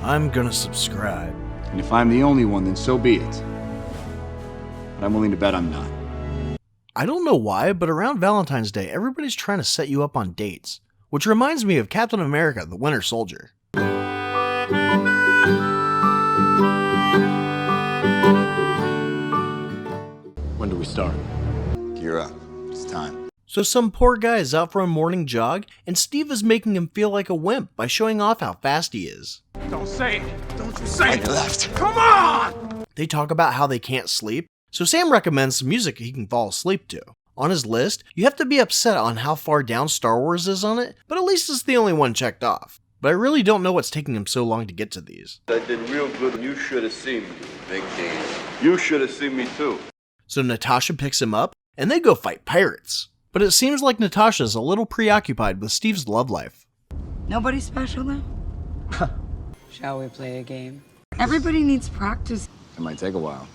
I'm gonna subscribe. And if I'm the only one, then so be it. But I'm willing to bet I'm not. I don't know why, but around Valentine's Day, everybody's trying to set you up on dates. Which reminds me of Captain America, the Winter Soldier. When do we start? Gear up. It's time. So some poor guy is out for a morning jog, and Steve is making him feel like a wimp by showing off how fast he is. Don't say it! Don't you say it! Left. Come on! They talk about how they can't sleep, so Sam recommends some music he can fall asleep to. On his list, you have to be upset on how far down Star Wars is on it, but at least it's the only one checked off. But I really don't know what's taking him so long to get to these. I did real good. You should have seen me. Big game. You should have seen me too. So Natasha picks him up, and they go fight pirates. But it seems like Natasha's a little preoccupied with Steve's love life. Nobody special though? Shall we play a game? Everybody needs practice. It might take a while.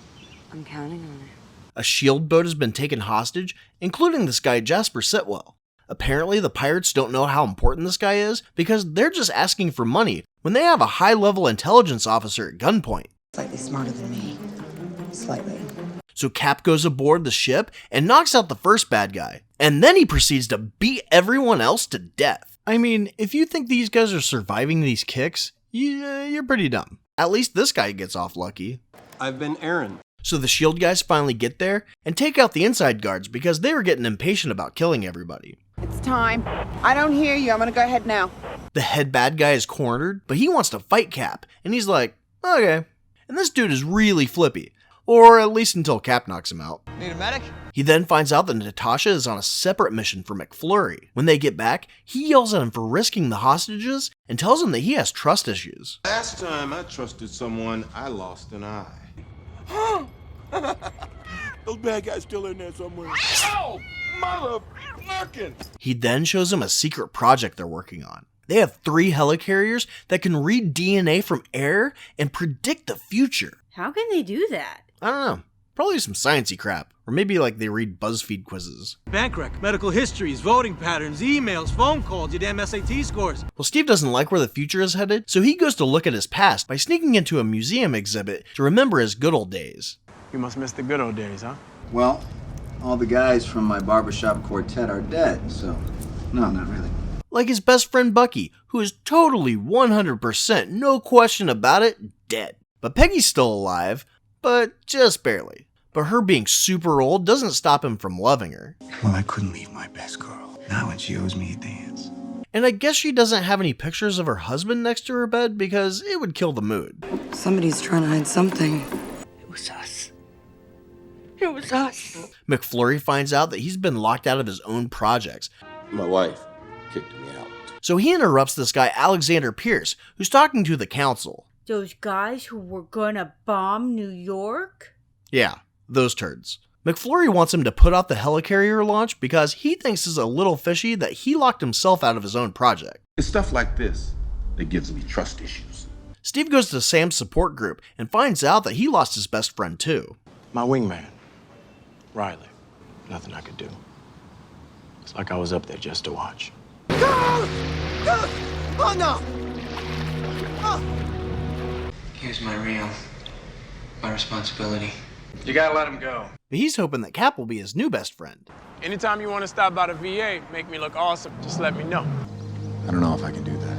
I'm counting on it. A shield boat has been taken hostage, including this guy Jasper Sitwell. Apparently the pirates don't know how important this guy is because they're just asking for money when they have a high-level intelligence officer at gunpoint. Slightly smarter than me. Slightly. So Cap goes aboard the ship and knocks out the first bad guy, and then he proceeds to beat everyone else to death. I mean, if you think these guys are surviving these kicks, you're pretty dumb. At least this guy gets off lucky. I've been Aaron. So the shield guys finally get there and take out the inside guards because they were getting impatient about killing everybody. It's time. I don't hear you. I'm gonna go ahead now. The head bad guy is cornered, but he wants to fight Cap, and he's like, okay. And this dude is really flippy. Or at least until Cap knocks him out. Need a medic? He then finds out that Natasha is on a separate mission for McFlurry. When they get back, he yells at him for risking the hostages and tells him that he has trust issues. Last time I trusted someone, I lost an eye. Those bad guys still in there somewhere. Oh, motherfucking! He then shows him a secret project they're working on. They have 3 helicarriers that can read DNA from air and predict the future. How can they do that? I don't know. Probably some sciencey crap. Or maybe like they read BuzzFeed quizzes. Bank rec, medical histories, voting patterns, emails, phone calls, your damn SAT scores. Well, Steve doesn't like where the future is headed, so he goes to look at his past by sneaking into a museum exhibit to remember his good old days. You must miss the good old days, huh? Well, all the guys from my barbershop quartet are dead, so no, not really. Like his best friend Bucky, who is totally 100%, no question about it, dead. But Peggy's still alive, but just barely. But her being super old doesn't stop him from loving her. Well, I couldn't leave my best girl. Not when she owes me a dance. And I guess she doesn't have any pictures of her husband next to her bed because it would kill the mood. Somebody's trying to hide something. It was us. It was us. McFlurry finds out that he's been locked out of his own projects. My wife kicked me out. So he interrupts this guy Alexander Pierce, who's talking to the council. Those guys who were gonna bomb New York? Yeah, those turds. McFlurry wants him to put off the helicarrier launch because he thinks it's a little fishy that he locked himself out of his own project. It's stuff like this that gives me trust issues. Steve goes to Sam's support group and finds out that he lost his best friend too. My wingman, Riley. Nothing I could do. It's like I was up there just to watch. Oh no! Here's my reel. My responsibility. You gotta let him go. But he's hoping that Cap will be his new best friend. Anytime you want to stop by the VA, make me look awesome, just let me know. I don't know if I can do that.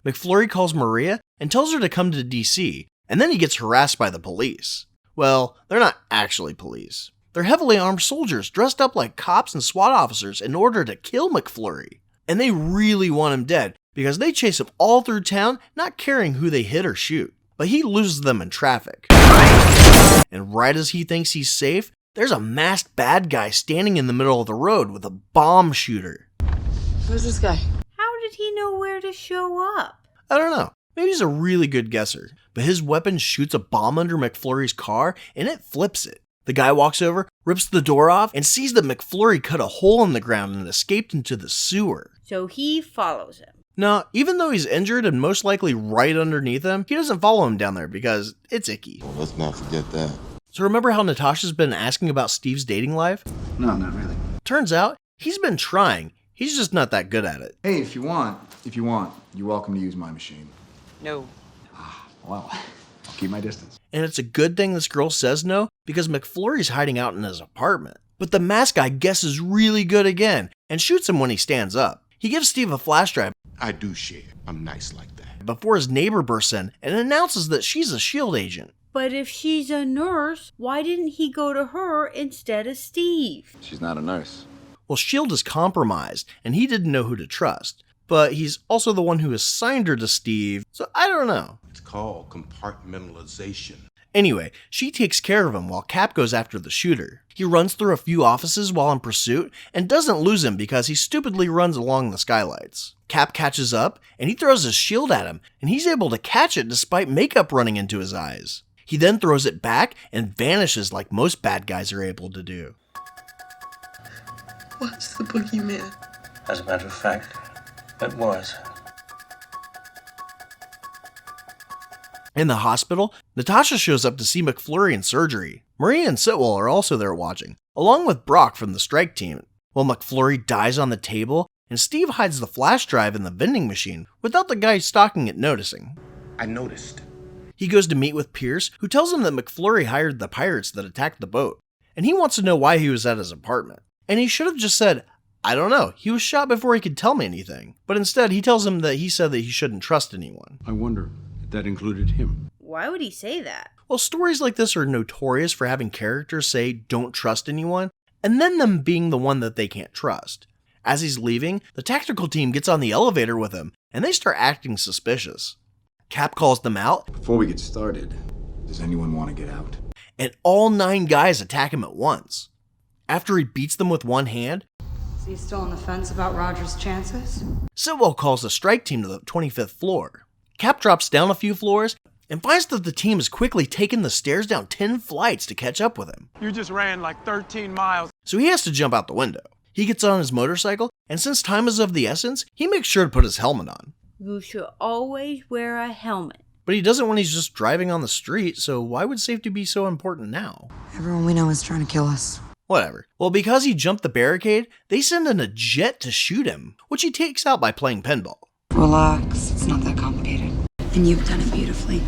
McFlurry calls Maria and tells her to come to DC, and then he gets harassed by the police. Well, they're not actually police. They're heavily armed soldiers dressed up like cops and SWAT officers in order to kill McFlurry. And they really want him dead because they chase him all through town, not caring who they hit or shoot. But he loses them in traffic. And right as he thinks he's safe, there's a masked bad guy standing in the middle of the road with a bomb shooter. Who's this guy? How did he know where to show up? I don't know. Maybe he's a really good guesser. But his weapon shoots a bomb under McFlurry's car and it flips it. The guy walks over, rips the door off, and sees that McFlurry cut a hole in the ground and escaped into the sewer. So he follows him. No, even though he's injured and most likely right underneath him, he doesn't follow him down there because it's icky. Well, let's not forget that. So remember how Natasha's been asking about Steve's dating life? No, not really. Turns out, he's been trying. He's just not that good at it. Hey, if you want, you're welcome to use my machine. No. Well, I'll keep my distance. And it's a good thing this girl says no, because McFlurry's hiding out in his apartment. But the mask guy guesses really good again, and shoots him when he stands up. He gives Steve a flash drive. I do share. I'm nice like that. Before his neighbor bursts in and announces that she's a S.H.I.E.L.D. agent. But if she's a nurse, why didn't he go to her instead of Steve? She's not a nurse. Well, S.H.I.E.L.D. is compromised, and he didn't know who to trust. But he's also the one who assigned her to Steve, so I don't know. It's called compartmentalization. Anyway, she takes care of him while Cap goes after the shooter. He runs through a few offices while in pursuit, and doesn't lose him because he stupidly runs along the skylights. Cap catches up, and he throws his shield at him, and he's able to catch it despite makeup running into his eyes. He then throws it back and vanishes like most bad guys are able to do. What's the boogeyman? As a matter of fact, it was. In the hospital, Natasha shows up to see McFlurry in surgery. Maria and Sitwell are also there watching, along with Brock from the strike team. While McFlurry dies on the table, and Steve hides the flash drive in the vending machine without the guy stalking it noticing. I noticed. He goes to meet with Pierce, who tells him that McFlurry hired the pirates that attacked the boat, and he wants to know why he was at his apartment. And he should have just said, I don't know, he was shot before he could tell me anything. But instead, he tells him that he said that he shouldn't trust anyone. I wonder if that included him. Why would he say that? Well, stories like this are notorious for having characters say, don't trust anyone, and then them being the one that they can't trust. As he's leaving, the tactical team gets on the elevator with him, and they start acting suspicious. Cap calls them out. Before we get started, does anyone want to get out? And all 9 guys attack him at once. After he beats them with one hand, Is he still on the fence about Roger's chances? Sitwell calls the strike team to the 25th floor. Cap drops down a few floors and finds that the team has quickly taken the stairs down 10 flights to catch up with him. You just ran like 13 miles. So he has to jump out the window. He gets on his motorcycle, and since time is of the essence, he makes sure to put his helmet on. You should always wear a helmet. But he doesn't when he's just driving on the street, so why would safety be so important now? Everyone we know is trying to kill us. Whatever. Well, because he jumped the barricade, they send in a jet to shoot him, which he takes out by playing pinball. Relax, it's not that complicated. And you've done it beautifully.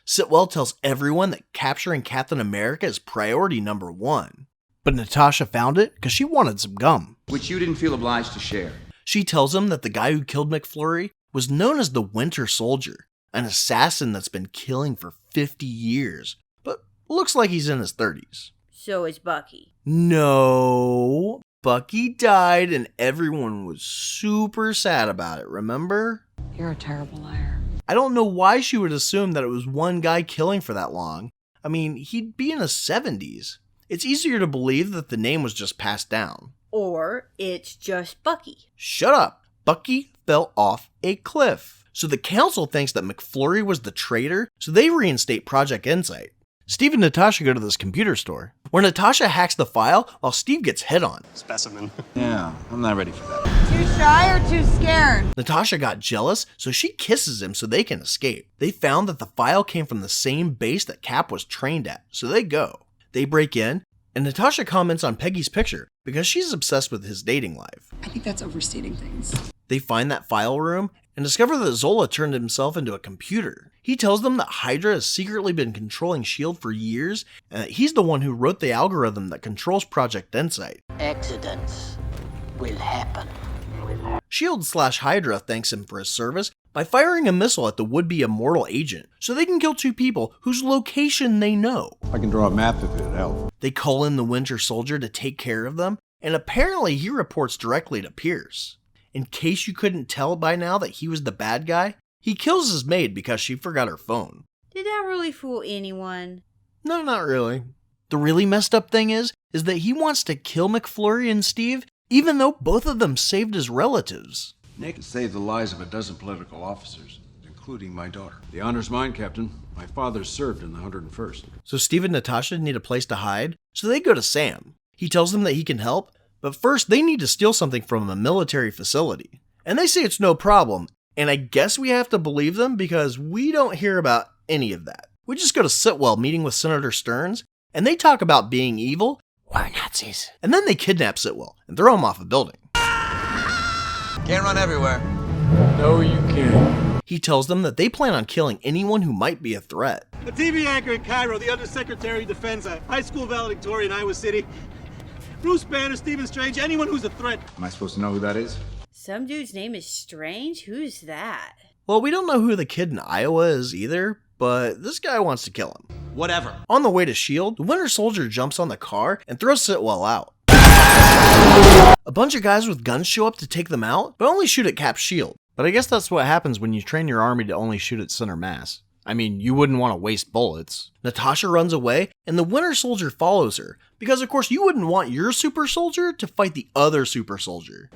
Sitwell tells everyone that capturing Captain America is priority number 1. But Natasha found it because she wanted some gum. Which you didn't feel obliged to share. She tells him that the guy who killed McFlurry was known as the Winter Soldier, an assassin that's been killing for 50 years, but looks like he's in his 30s. So is Bucky. No, Bucky died and everyone was super sad about it, remember? You're a terrible liar. I don't know why she would assume that it was one guy killing for that long. I mean, he'd be in his 70s. It's easier to believe that the name was just passed down. Or it's just Bucky. Shut up. Bucky fell off a cliff. So the council thinks that McFlurry was the traitor, so they reinstate Project Insight. Steve and Natasha go to this computer store, where Natasha hacks the file while Steve gets hit on. Specimen. Yeah, I'm not ready for that. Too shy or too scared? Natasha got jealous, so she kisses him so they can escape. They found that the file came from the same base that Cap was trained at, so they go. They break in, and Natasha comments on Peggy's picture because she's obsessed with his dating life. I think that's overstating things. They find that file room and discover that Zola turned himself into a computer. He tells them that Hydra has secretly been controlling S.H.I.E.L.D. for years, and that he's the one who wrote the algorithm that controls Project Insight. Accidents will happen. S.H.I.E.L.D./Hydra thanks him for his service by firing a missile at the would-be immortal agent, so they can kill 2 people whose location they know. I can draw a map if it helps. They call in the Winter Soldier to take care of them, and apparently he reports directly to Pierce. In case you couldn't tell by now that he was the bad guy, he kills his maid because she forgot her phone. Did that really fool anyone? No, not really. The really messed up thing is that he wants to kill McFlurry and Steve, even though both of them saved his relatives. Nick saved the lives of a dozen political officers, including my daughter. The honor's mine, Captain. My father served in the 101st. So Steve and Natasha need a place to hide, so they go to Sam. He tells them that he can help, but first they need to steal something from a military facility. And they say it's no problem, and I guess we have to believe them because we don't hear about any of that. We just go to Sitwell meeting with Senator Stearns, and they talk about being evil. We're Nazis. And then they kidnap Sitwell and throw him off a building. Can't run everywhere. No, you can't. He tells them that they plan on killing anyone who might be a threat. A TV anchor in Cairo, the Undersecretary of Defense, a high school valedictorian in Iowa City, Bruce Banner, Stephen Strange, anyone who's a threat. Am I supposed to know who that is? Some dude's name is Strange? Who's that? Well, we don't know who the kid in Iowa is either, but this guy wants to kill him. Whatever. On the way to S.H.I.E.L.D., the Winter Soldier jumps on the car and throws Sitwell out. A bunch of guys with guns show up to take them out, but only shoot at Cap's shield. But I guess that's what happens when you train your army to only shoot at center mass. I mean, you wouldn't want to waste bullets. Natasha runs away, and the Winter Soldier follows her, because of course you wouldn't want your super soldier to fight the other super soldier.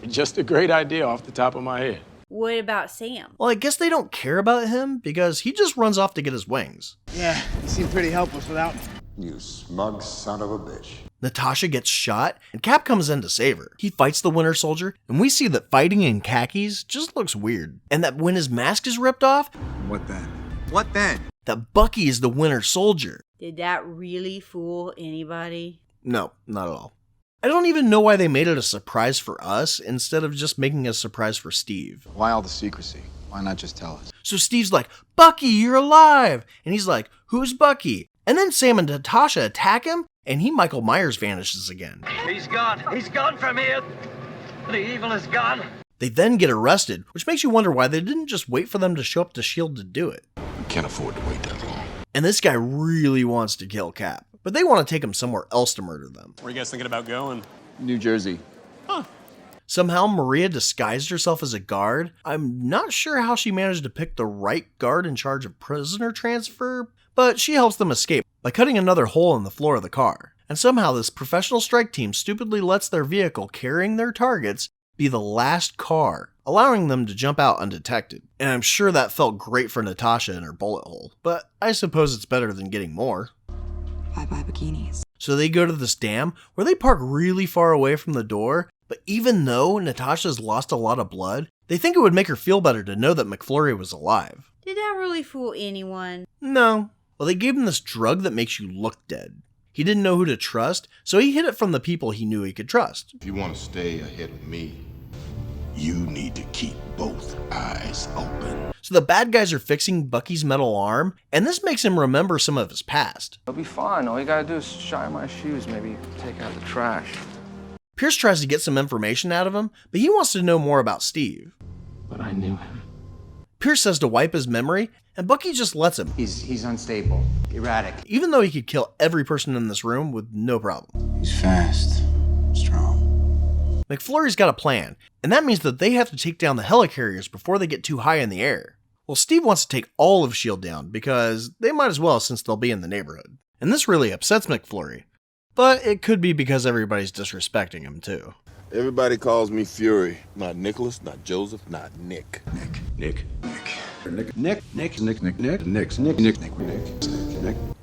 Just a great idea off the top of my head. What about Sam? Well, I guess they don't care about him, because he just runs off to get his wings. Yeah, you seem pretty helpless without me. You smug son of a bitch. Natasha gets shot, and Cap comes in to save her. He fights the Winter Soldier, and we see that fighting in khakis just looks weird. And that when his mask is ripped off, What then? What then? that Bucky is the Winter Soldier. Did that really fool anybody? No, not at all. I don't even know why they made it a surprise for us instead of just making a surprise for Steve. Why all the secrecy? Why not just tell us? So Steve's like, Bucky, you're alive! And he's like, who's Bucky? And then Sam and Natasha attack him, and he Michael Myers vanishes again. He's gone. He's gone from here. The evil is gone. They then get arrested, which makes you wonder why they didn't just wait for them to show up to S.H.I.E.L.D. to do it. We can't afford to wait that long. And this guy really wants to kill Cap, but they want to take him somewhere else to murder them. Where are you guys thinking about going? New Jersey. Somehow Maria disguised herself as a guard. I'm not sure how she managed to pick the right guard in charge of prisoner transfer, but she helps them escape by cutting another hole in the floor of the car. And somehow this professional strike team stupidly lets their vehicle carrying their targets be the last car, allowing them to jump out undetected. And I'm sure that felt great for Natasha and her bullet hole, but I suppose it's better than getting more. Bye-bye bikinis. So they go to this dam where they park really far away from the door, but even though Natasha's lost a lot of blood, they think it would make her feel better to know that McFlurry was alive. Did that really fool anyone? No. Well, they gave him this drug that makes you look dead. He didn't know who to trust, so he hid it from the people he knew he could trust. If you want to stay ahead of me, you need to keep both eyes open. So the bad guys are fixing Bucky's metal arm, and this makes him remember some of his past. It'll be fine. All you gotta do is shine my shoes, maybe take out the trash. Pierce tries to get some information out of him, but he wants to know more about Steve. But I knew him. Pierce says to wipe his memory, and Bucky just lets him, He's unstable, erratic. even though he could kill every person in this room with no problem. He's fast, strong. McFlurry's got a plan, and that means that they have to take down the helicarriers before they get too high in the air. Well, Steve wants to take all of S.H.I.E.L.D. down because they might as well since they'll be in the neighborhood. And this really upsets McFlurry. But it could be because everybody's disrespecting him too. Everybody calls me Fury. Not Nicholas, not Joseph, not Nick. Nick. Nick.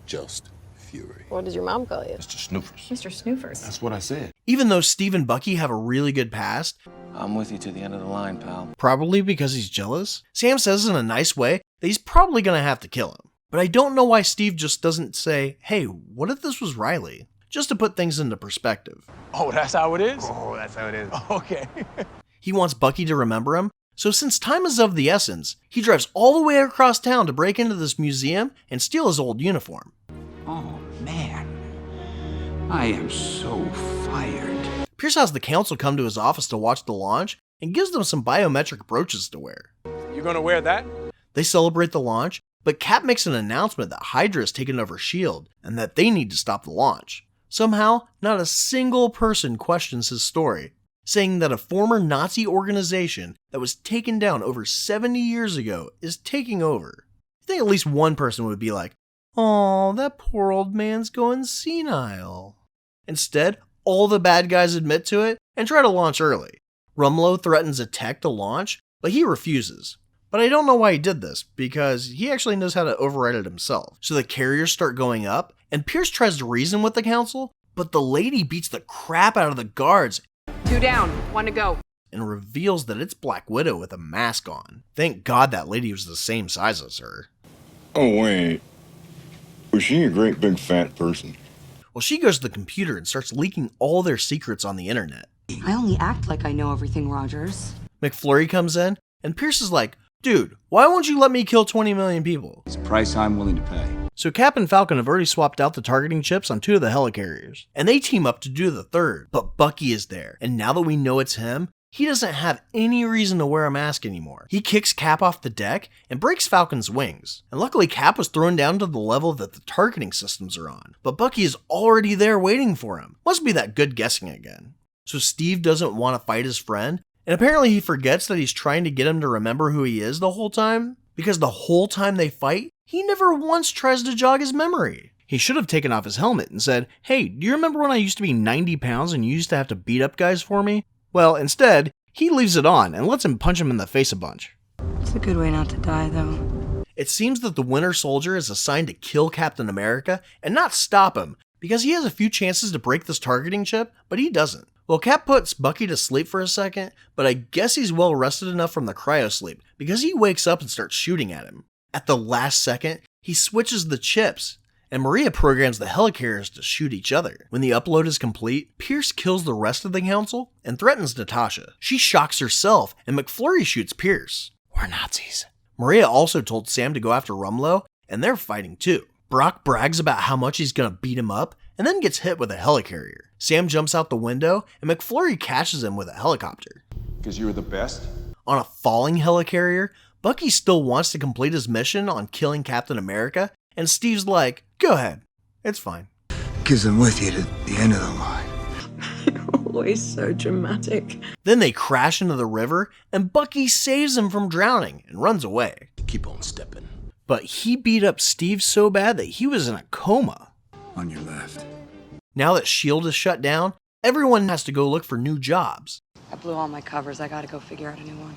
Just Fury. What does your mom call you? Mr. Snoofers. Mr. Snoofers. That's what I said. Even though Steve and Bucky have a really good past, I'm with you to the end of the line, pal. probably because he's jealous, Sam says in a nice way that he's probably gonna have to kill him. But I don't know why Steve just doesn't say, hey, what if this was Riley? Just to put things into perspective. Oh, that's how it is? Oh, that's how it is. Okay. He wants Bucky to remember him, so since time is of the essence, he drives all the way across town to break into this museum and steal his old uniform. Oh, man. I am so fired. Pierce has the council come to his office to watch the launch and gives them some biometric brooches to wear. You gonna wear that? They celebrate the launch, but Cap makes an announcement that Hydra has taken over S.H.I.E.L.D. and that they need to stop the launch. Somehow, not a single person questions his story, saying that a former Nazi organization that was taken down over 70 years ago is taking over. I think at least one person would be like, "Aw, that poor old man's going senile." Instead, all the bad guys admit to it and try to launch early. Rumlow threatens a tech to launch, but he refuses. But I don't know why he did this, because he actually knows how to override it himself. So the carriers start going up, and Pierce tries to reason with the council, but the lady beats the crap out of the guards 2 down, 1 to go. and reveals that it's Black Widow with a mask on. Thank God that lady was the same size as her. Oh, wait. Was she a great big fat person? Well, she goes to the computer and starts leaking all their secrets on the internet. I only act like I know everything, Rogers. McFlurry comes in, and Pierce is like, Dude, why won't you let me kill 20 million people? It's a price I'm willing to pay. So Cap and Falcon have already swapped out the targeting chips on 2 of the helicarriers, and they team up to do the 3rd, but Bucky is there, and now that we know it's him, he doesn't have any reason to wear a mask anymore. He kicks Cap off the deck and breaks Falcon's wings, and luckily Cap was thrown down to the level that the targeting systems are on, but Bucky is already there waiting for him. Must be that good guessing again. So Steve doesn't want to fight his friend, and apparently he forgets that he's trying to get him to remember who he is the whole time, because the whole time they fight, he never once tries to jog his memory. He should have taken off his helmet and said, "Hey, do you remember when I used to be 90 pounds and you used to have to beat up guys for me?" Well, instead, he leaves it on and lets him punch him in the face a bunch. It's a good way not to die, though. It seems that the Winter Soldier is assigned to kill Captain America and not stop him, because he has a few chances to break this targeting chip, but he doesn't. Well, Cap puts Bucky to sleep for a second, but I guess he's well rested enough from the cryosleep, because he wakes up and starts shooting at him. At the last second, he switches the chips, and Maria programs the helicarriers to shoot each other. When the upload is complete, Pierce kills the rest of the council and threatens Natasha. She shocks herself, and McFlurry shoots Pierce. We're Nazis. Maria also told Sam to go after Rumlow, and they're fighting too. Brock brags about how much he's gonna beat him up, and then gets hit with a helicarrier. Sam jumps out the window, and McFlurry catches him with a helicopter. Because you were the best? On a falling helicarrier, Bucky still wants to complete his mission on killing Captain America, and Steve's like, "Go ahead, it's fine." Because I'm with you to the end of the line. You're always so dramatic. Then they crash into the river, and Bucky saves him from drowning and runs away. Keep on stepping. But he beat up Steve so bad that he was in a coma. On your left. Now that S.H.I.E.L.D. is shut down, everyone has to go look for new jobs. I blew all my covers. I gotta go figure out a new one.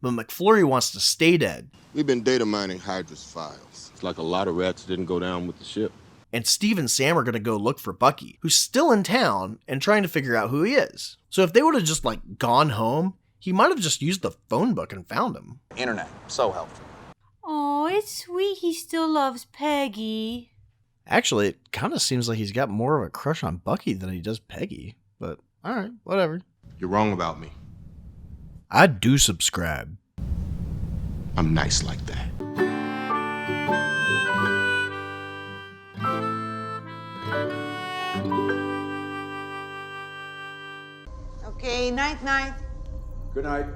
But McFlurry wants to stay dead. We've been data mining Hydra's files. It's like a lot of rats didn't go down with the ship. And Steve and Sam are going to go look for Bucky, who's still in town and trying to figure out who he is. So if they would have just gone home, he might have just used the phone book and found him. Internet, so helpful. Oh, it's sweet he still loves Peggy. Actually, it kind of seems like he's got more of a crush on Bucky than he does Peggy. But alright, whatever. You're wrong about me. I do subscribe. I'm nice like that. Okay, night-night. Good night.